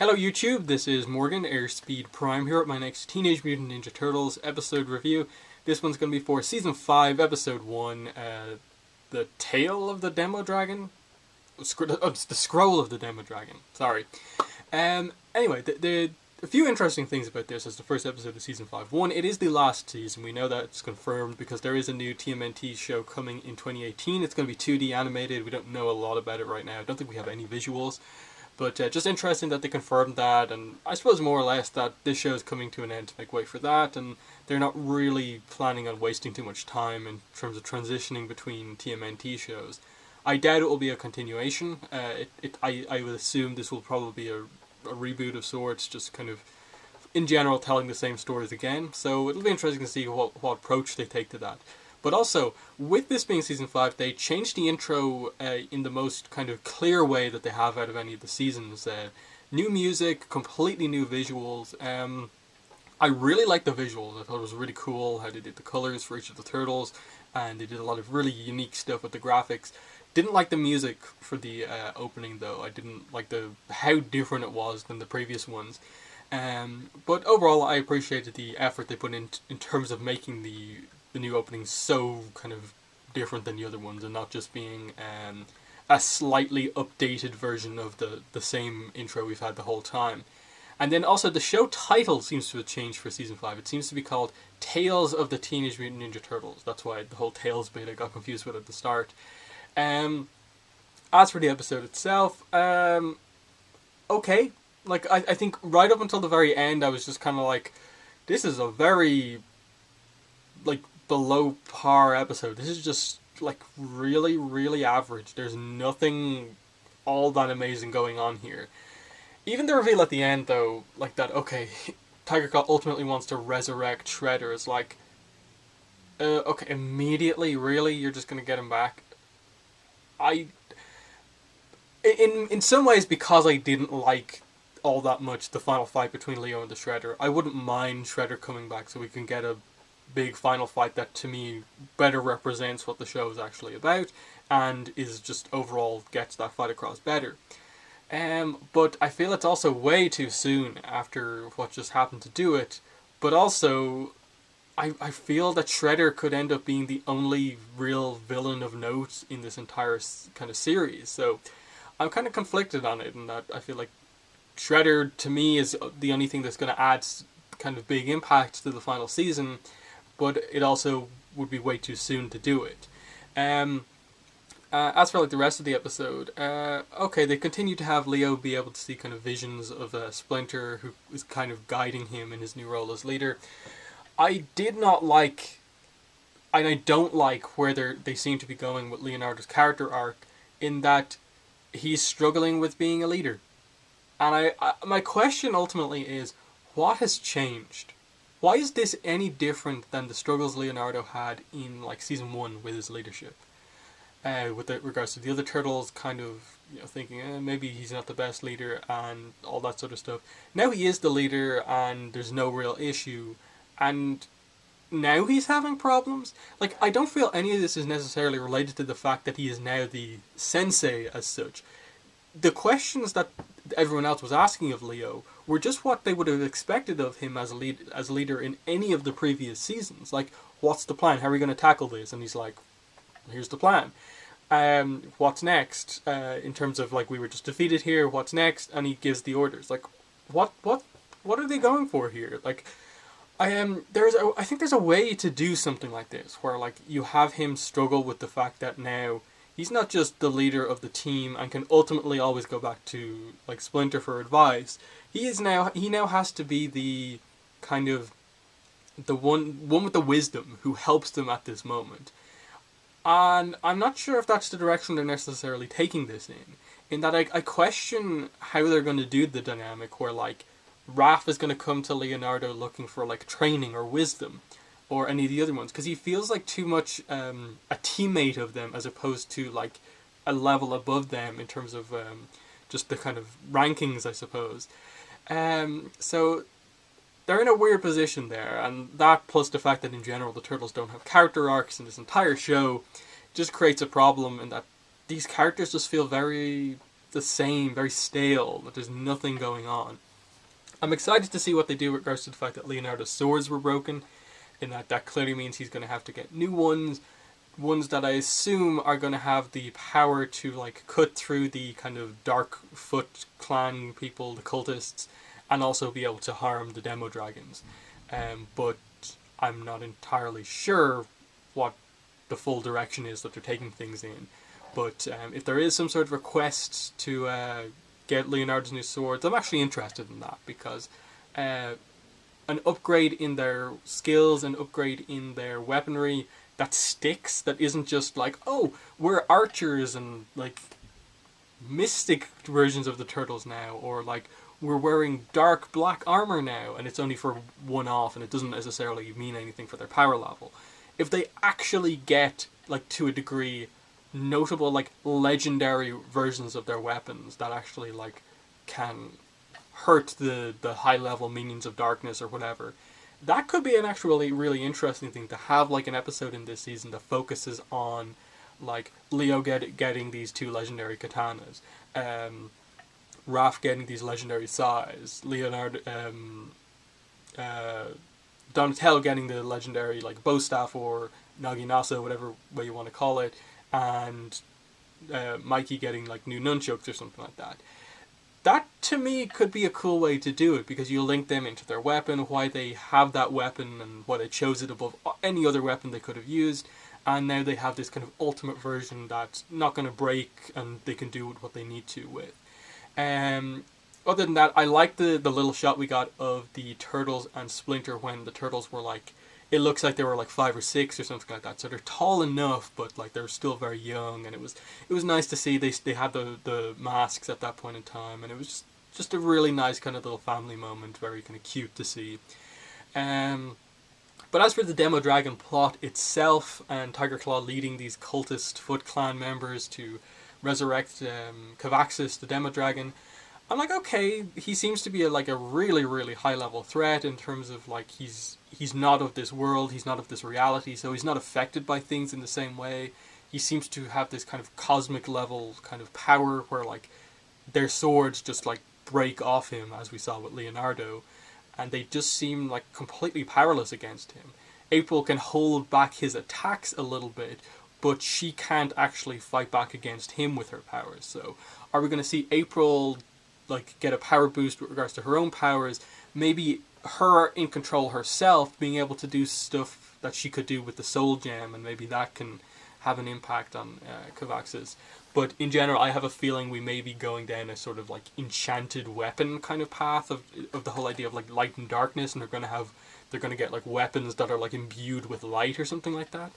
Hello YouTube, this is Morgan, Airspeed Prime, here at my next Teenage Mutant Ninja Turtles episode review. This one's going to be for Season 5, Episode 1, The Tale of the Demodragon? It's the Scroll of the Demodragon, sorry. Anyway, a few interesting things about this as the first episode of Season 5. One, it is the last season. We know that it's confirmed because there is a new TMNT show coming in 2018. It's going to be 2D animated. We don't know a lot about it right now. I don't think we have any visuals. But just interesting that they confirmed that, and I suppose more or less that this show is coming to an end to make way for that, and they're not really planning on wasting too much time in terms of transitioning between TMNT shows. I doubt it will be a continuation. I would assume this will probably be a reboot of sorts, just kind of, in general, telling the same stories again. So it'll be interesting to see what approach they take to that. But also, with this being Season 5, they changed the intro in the most kind of clear way that they have out of any of the seasons. New music, completely new visuals. I really liked the visuals. I thought it was really cool how they did the colours for each of the turtles, and they did a lot of really unique stuff with the graphics. Didn't like the music for the opening though. I didn't like how different it was than the previous ones. But overall, I appreciated the effort they put in terms of making the new opening so kind of different than the other ones, and not just being a slightly updated version of the same intro we've had the whole time. And then also the show title seems to have changed for Season 5. It seems to be called Tales of the Teenage Mutant Ninja Turtles. That's why the whole Tales bit I got confused with at the start. As for the episode itself, okay. Like, I think right up until the very end I was just kind of like, this is a very, like, below par episode. This is just like really, really average. There's nothing all that amazing going on here. Even the reveal at the end though, like that, okay, Tiger Claw ultimately wants to resurrect Shredder, is like, okay, immediately, really? You're just gonna get him back? In some ways, because I didn't like all that much the final fight between Leo and the Shredder, I wouldn't mind Shredder coming back so we can get a big final fight that to me better represents what the show is actually about and is just overall gets that fight across better. But I feel it's also way too soon after what just happened to do it. But also, I feel that Shredder could end up being the only real villain of note in this entire kind of series. So I'm kind of conflicted on it, in that I feel like Shredder to me is the only thing that's going to add kind of big impact to the final season, but it also would be way too soon to do it. As for like the rest of the episode, okay, they continue to have Leo be able to see kind of visions of Splinter, who is kind of guiding him in his new role as leader. I did not like, and I don't like where they seem to be going with Leonardo's character arc, in that he's struggling with being a leader. And my question ultimately is, what has changed? Why is this any different than the struggles Leonardo had in like Season 1 with his leadership? With regards to the other turtles kind of, thinking maybe he's not the best leader and all that sort of stuff. Now he is the leader and there's no real issue, and now he's having problems? Like, I don't feel any of this is necessarily related to the fact that he is now the sensei as such. The questions that everyone else was asking of Leo were just what they would have expected of him as a leader in any of the previous seasons. Like, what's the plan? How are we going to tackle this? And he's like, here's the plan. What's next? In terms of, like, we were just defeated here, what's next? And he gives the orders. Like, what are they going for here? Like, I think there's a way to do something like this, where, like, you have him struggle with the fact that now he's not just the leader of the team and can ultimately always go back to, like, Splinter for advice. He now has to be the kind of the one with the wisdom who helps them at this moment. And I'm not sure if that's the direction they're necessarily taking this in that I question how they're going to do the dynamic where, like, Raph is going to come to Leonardo looking for, like, training or wisdom, or any of the other ones, because he feels like too much a teammate of them as opposed to, like, a level above them in terms of just the kind of rankings, I suppose. So they're in a weird position there, and that plus the fact that in general the Turtles don't have character arcs in this entire show just creates a problem in that these characters just feel very the same, very stale, that there's nothing going on. I'm excited to see what they do with regards to the fact that Leonardo's swords were broken, in that clearly means he's going to have to get new ones, ones that I assume are going to have the power to like cut through the kind of dark foot clan people, the cultists, and also be able to harm the Demodragons. But I'm not entirely sure what the full direction is that they're taking things in. But if there is some sort of request to get Leonardo's new swords, I'm actually interested in that, because an upgrade in their skills, an upgrade in their weaponry that sticks, that isn't just like, oh, we're archers and like mystic versions of the turtles now, or like we're wearing dark black armor now and it's only for one off and it doesn't necessarily mean anything for their power level. If they actually get, like, to a degree, notable, like, legendary versions of their weapons that actually, like, can hurt the high level minions of darkness or whatever, that could be an actually really interesting thing to have, like, an episode in this season that focuses on, like, Leo getting these 2 legendary katanas, Raph getting these legendary sais, Donatello getting the legendary, like, bow staff or Naginata, whatever way you want to call it, and Mikey getting, like, new nunchucks or something like that. That, to me, could be a cool way to do it, because you link them into their weapon, why they have that weapon, and why they chose it above any other weapon they could have used, and now they have this kind of ultimate version that's not going to break, and they can do what they need to with. Other than that, I like the little shot we got of the Turtles and Splinter when the Turtles were like, it looks like they were like 5 or 6 or something like that. So they're tall enough, but like they're still very young, and it was nice to see they had the masks at that point in time, and it was just a really nice kind of little family moment, very kind of cute to see. But as for the Demodragon plot itself, and Tiger Claw leading these cultist Foot Clan members to resurrect Cavaxis, the Demodragon, I'm like, okay, he seems to be a really, really high level threat in terms of, like, he's not of this world, he's not of this reality, so he's not affected by things in the same way. He seems to have this kind of cosmic level kind of power where, like, their swords just, like, break off him, as we saw with Leonardo, and they just seem, like, completely powerless against him. April can hold back his attacks a little bit, but she can't actually fight back against him with her powers. So are we going to see April, like, get a power boost with regards to her own powers? Maybe her in control herself, being able to do stuff that she could do with the Soul Gem, and maybe that can have an impact on Cavaxis. But in general, I have a feeling we may be going down a sort of like enchanted weapon kind of path of the whole idea of like light and darkness, and they're going to get like weapons that are like imbued with light or something like that.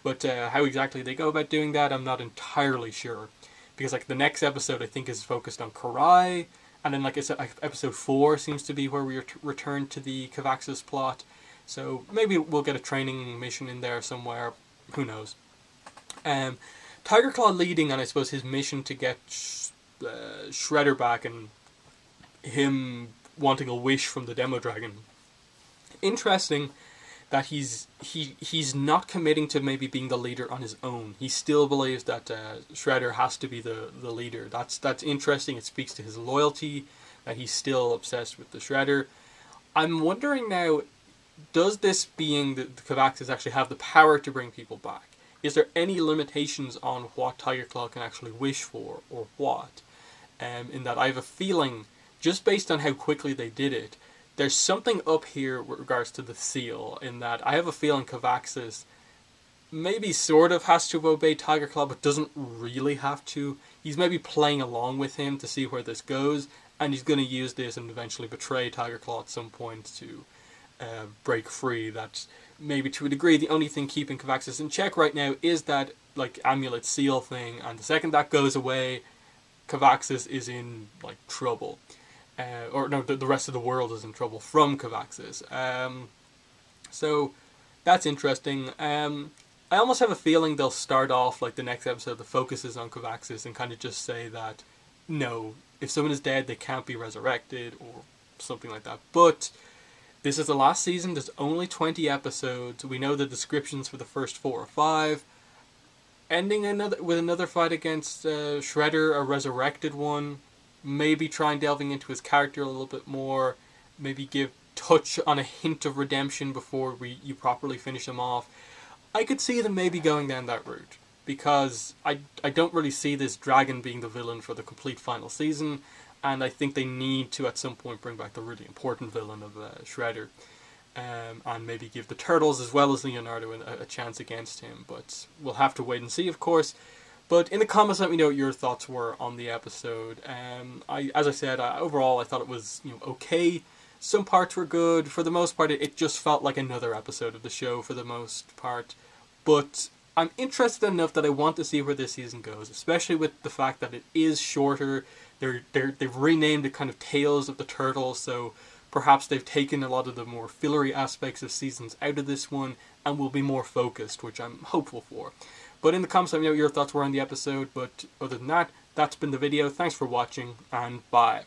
But how exactly they go about doing that, I'm not entirely sure. Because like the next episode, I think, is focused on Karai, and then like I said, episode 4 seems to be where we return to the Cavaxis plot. So maybe we'll get a training mission in there somewhere. Who knows? Tiger Claw leading, and I suppose his mission to get Shredder back, and him wanting a wish from the Demodragon. Interesting that he's not committing to maybe being the leader on his own. He still believes that Shredder has to be the leader. That's interesting. It speaks to his loyalty, that he's still obsessed with the Shredder. I'm wondering now, does this being the Cavaxis actually have the power to bring people back? Is there any limitations on what Tiger Claw can actually wish for, or what? In that I have a feeling, just based on how quickly they did it, there's something up here with regards to the seal, in that I have a feeling Cavaxis maybe sort of has to obey Tiger Claw, but doesn't really have to. He's maybe playing along with him to see where this goes, and he's going to use this and eventually betray Tiger Claw at some point to break free. That's maybe to a degree the only thing keeping Cavaxis in check right now is that like amulet seal thing, and the second that goes away, Cavaxis is in like trouble. Or no, the rest of the world is in trouble from Cavaxis. So that's interesting. I almost have a feeling they'll start off like the next episode that focuses on Cavaxis and kind of just say that no, if someone is dead, they can't be resurrected or something like that. But this is the last season. There's only 20 episodes. We know the descriptions for the first 4 or 5. ending with another fight against Shredder, a resurrected one. Maybe trying delving into his character a little bit more. Maybe touch on a hint of redemption before you properly finish him off. I could see them maybe going down that route, because I don't really see this dragon being the villain for the complete final season, and I think they need to at some point bring back the really important villain of Shredder, and maybe give the Turtles as well as Leonardo a chance against him, but we'll have to wait and see, of course. But in the comments, let me know what your thoughts were on the episode. As I said, overall I thought it was okay. Some parts were good. For the most part, it just felt like another episode of the show for the most part. But I'm interested enough that I want to see where this season goes, especially with the fact that it is shorter. They've renamed it kind of Tales of the Turtles, so perhaps they've taken a lot of the more fillery aspects of seasons out of this one and will be more focused, which I'm hopeful for. But in the comments, let me know what your thoughts were on the episode. But other than that, that's been the video. Thanks for watching, and bye.